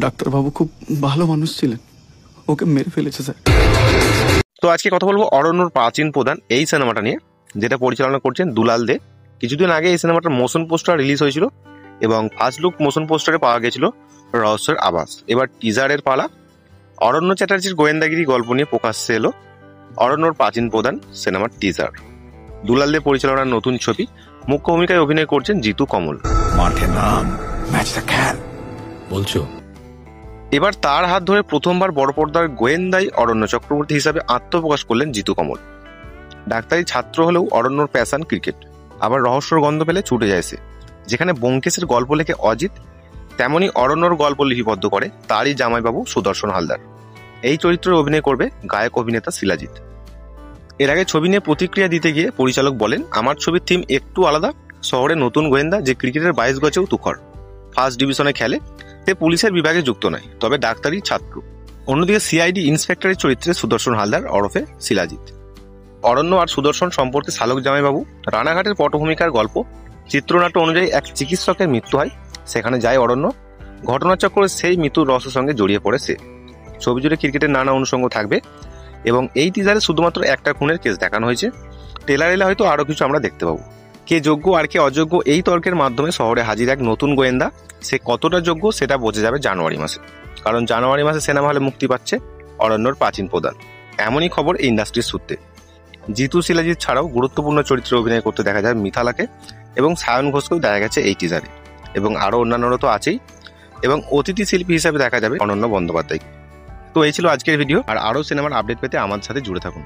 ডাক্তারবাবু খুব ভালো মানুষ ছিলেন, ওকে মেরে ফেলেছে স্যার। তো আজকে কথা বলবো অরণ্যর প্রাচীন প্রধান এই সিনেমাটা নিয়ে, যেটা পরিচালনা করছেন দুলাল দে। কিছুদিন আগে এই সিনেমাটার মোশন পোস্টার রিলিজ হয়েছিল এবং ফার্স্ট লুক মোশন পোস্টারে পাওয়া গেছিল রহস্যের আভাস। এবার টিজারের পালা। অরণ্য চ্যাটার্জির গোয়েন্দাগিরি গল্প নিয়ে প্রকাশ্যে এলো অরণ্যর প্রাচীন প্রধান সিনেমার টিজার। দুলাল দে পরিচালনার নতুন ছবি, মুখ্য ভূমিকায় অভিনয় করছেন জিতু কমল। মাঠে নাম, ম্যাচটা খেল বলছো। এবার তার হাত ধরে প্রথমবার বড় পর্দার গোয়েন্দাই অরণ্য চক্রবর্তী হিসাবে আত্মপ্রকাশ করলেন জিতু কমল। ডাক্তারি ছাত্র হলেও অরণ্যর প্যাশন ক্রিকেট, আবার রহস্যর গন্ধ পেলে ছুটে যায় সে। যেখানে ব্যোমকেশের গল্প লেখে অজিত, তেমনি অরণ্যর গল্প লিপিবদ্ধ করে তারই জামাইবাবু সুদর্শন হালদার। এই চরিত্রে অভিনয় করবে গায়ক অভিনেতা শিলাজিৎ। এর আগে ছবি নিয়ে প্রতিক্রিয়া দিতে গিয়ে পরিচালক বলেন, আমার ছবির থিম একটু আলাদা। শহরে নতুন গোয়েন্দা যে ক্রিকেটের 22 গজেও তুখর, ফার্স্ট ডিভিশনে খেলে, সে পুলিশের বিভাগে যুক্ত নয়, তবে ডাক্তারি ছাত্র। অন্যদিকে সিআইডি ইন্সপেক্টরের চরিত্রে সুদর্শন হালদার ওরফে শিলাজিৎ। অরণ্য আর সুদর্শন সম্পর্কে শালক জামাইবাবু। রানাঘাটের পটভূমিকার গল্প। চিত্রনাট্য অনুযায়ী এক চিকিৎসকের মৃত্যু হয়, সেখানে যায় অরণ্য। ঘটনাচক্রে সেই মৃত্যুর রহস্যের সঙ্গে জড়িয়ে পড়ে সে। ছবি জুড়ে ক্রিকেটের নানা অনুষঙ্গ থাকবে এবং এই টিজারে শুধুমাত্র একটা খুনের কেস দেখানো হয়েছে। ট্রেলার এলে হয়তো আরও কিছু আমরা দেখতে পাবো। কে যোগ্য আর কে অযোগ্য এই তর্কের মাধ্যমে শহরে হাজির এক নতুন গোয়েন্দা। সে কতটা যোগ্য সেটা বোঝা যাবে জানুয়ারি মাসে, কারণ জানুয়ারি মাসে সিনেমা হলে মুক্তি পাচ্ছে অরণ্যর প্রাচীন প্রধান। এমনই খবর এই ইন্ডাস্ট্রির সূত্রে। জিতু শিলাজিৎ ছাড়াও গুরুত্বপূর্ণ চরিত্রে অভিনয় করতে দেখা যায় মিথালাকে এবং সায়ন ঘোষকেও দেখা গেছে এই টিজারে, এবং আরও অন্যান্যরা তো আছেই। এবং অতিথি শিল্পী হিসাবে দেখা যাবে অনন্য বন্দ্যোপাধ্যায়কে। তো এই ছিল আজকের ভিডিও। আর আরও সিনেমার আপডেট পেতে আমার সাথে জুড়ে থাকুন।